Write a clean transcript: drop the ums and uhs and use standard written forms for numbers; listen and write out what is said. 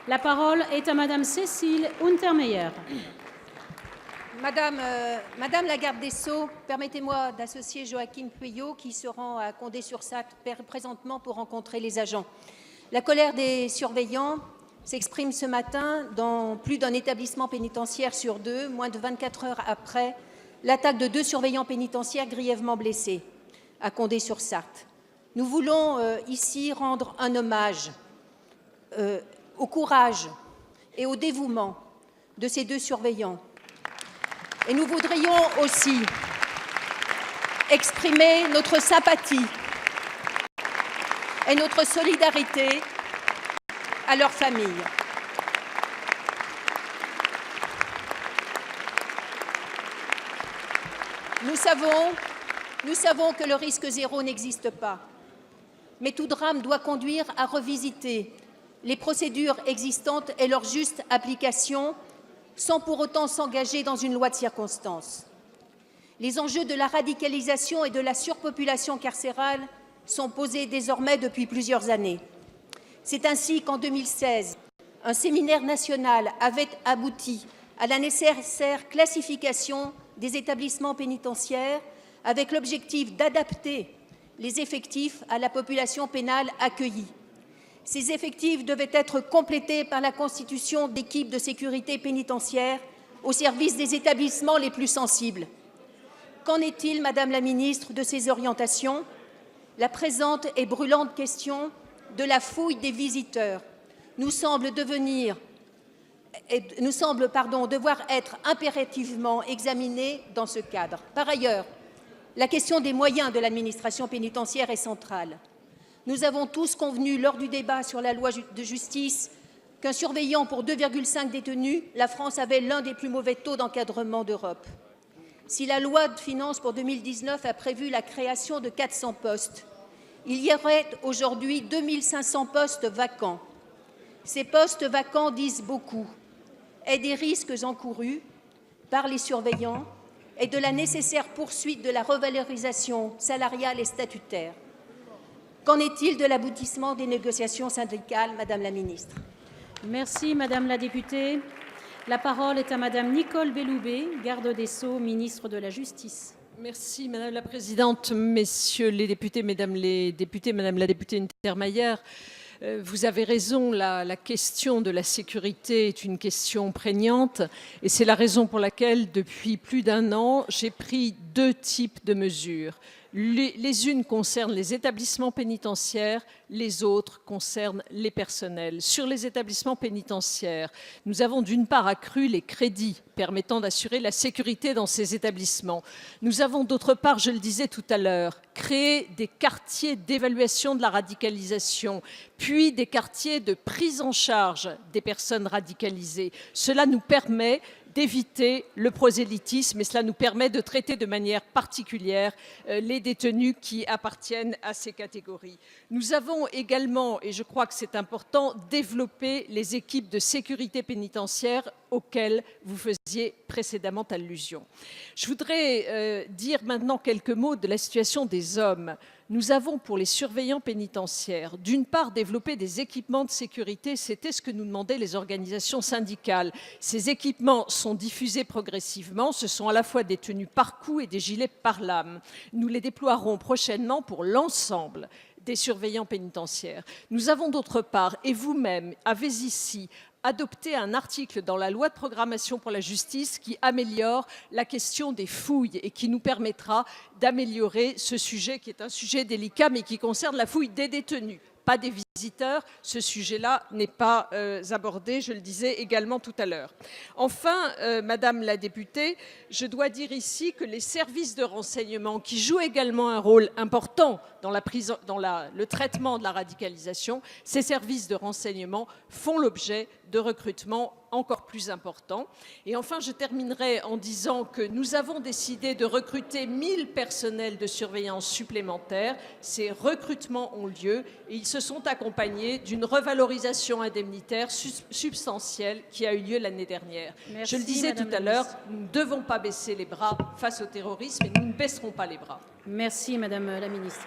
La parole est à Madame Cécile Untermeyer. Madame la garde des Sceaux, permettez-moi d'associer Joachim Pueyo qui se rend à Condé-sur-Sarthe présentement pour rencontrer les agents. La colère des surveillants s'exprime ce matin dans plus d'un établissement pénitentiaire sur deux, moins de 24 heures après l'attaque de 2 surveillants pénitentiaires grièvement blessés à Condé-sur-Sarthe. Nous voulons ici rendre un hommage au courage et au dévouement de ces 2 surveillants. Et nous voudrions aussi exprimer notre sympathie et notre solidarité à leurs familles. Nous savons que le risque zéro n'existe pas, mais tout drame doit conduire à revisiter les procédures existantes et leur juste application sans pour autant s'engager dans une loi de circonstance. Les enjeux de la radicalisation et de la surpopulation carcérale sont posés désormais depuis plusieurs années. C'est ainsi qu'en 2016, un séminaire national avait abouti à la nécessaire classification des établissements pénitentiaires avec l'objectif d'adapter les effectifs à la population pénale accueillie. Ces effectifs devaient être complétés par la constitution d'équipes de sécurité pénitentiaire au service des établissements les plus sensibles. Qu'en est-il, Madame la Ministre, de ces orientations? La présente et brûlante question de la fouille des visiteurs nous semble devoir être impérativement examinée dans ce cadre. Par ailleurs, la question des moyens de l'administration pénitentiaire est centrale. Nous avons tous convenu lors du débat sur la loi de justice qu'un surveillant pour 2,5 détenus, la France avait l'un des plus mauvais taux d'encadrement d'Europe. Si la loi de finances pour 2019 a prévu la création de 400 postes, il y aurait aujourd'hui 2500 postes vacants. Ces postes vacants disent beaucoup et des risques encourus par les surveillants et de la nécessaire poursuite de la revalorisation salariale et statutaire. Qu'en est-il de l'aboutissement des négociations syndicales, Madame la Ministre? Merci, Madame la députée. La parole est à Madame Nicole Belloubet, garde des Sceaux, ministre de la Justice. Merci Madame la Présidente, Messieurs les députés, Mesdames les députés, Madame la députée Untermeyer. Vous avez raison, la question de la sécurité est une question prégnante et c'est la raison pour laquelle, depuis plus d'1 an, j'ai pris 2 types de mesures. Les unes concernent les établissements pénitentiaires, les autres concernent les personnels. Sur les établissements pénitentiaires, nous avons d'une part accru les crédits permettant d'assurer la sécurité dans ces établissements. Nous avons d'autre part, je le disais tout à l'heure, créé des quartiers d'évaluation de la radicalisation, puis des quartiers de prise en charge des personnes radicalisées. Cela nous permet d'éviter le prosélytisme et cela nous permet de traiter de manière particulière les détenus qui appartiennent à ces catégories. Nous avons également, et je crois que c'est important, développé les équipes de sécurité pénitentiaire auxquelles vous faisiez précédemment allusion. Je voudrais dire maintenant quelques mots de la situation des hommes. Nous avons, pour les surveillants pénitentiaires, d'une part développé des équipements de sécurité, c'était ce que nous demandaient les organisations syndicales. Ces équipements sont diffusés progressivement, ce sont à la fois des tenues par coup et des gilets pare-lames. Nous les déploierons prochainement pour l'ensemble des surveillants pénitentiaires. Nous avons d'autre part, et vous-même avez ici adopté un article dans la loi de programmation pour la justice qui améliore la question des fouilles et qui nous permettra d'améliorer ce sujet qui est un sujet délicat mais qui concerne la fouille des détenus, pas des visiteurs. Ce sujet-là n'est pas abordé, je le disais également tout à l'heure. Enfin, Madame la députée, je dois dire ici que les services de renseignement qui jouent également un rôle important dans le traitement de la radicalisation, ces services de renseignement font l'objet de recrutements encore plus importants. Et enfin, je terminerai en disant que nous avons décidé de recruter 1000 personnels de surveillance supplémentaires. Ces recrutements ont lieu et ils se sont accompagnés d'une revalorisation indemnitaire substantielle qui a eu lieu l'année dernière. Merci, je le disais tout à l'heure, nous ne devons pas baisser les bras face au terrorisme et nous ne baisserons pas les bras. Merci, Madame la Ministre.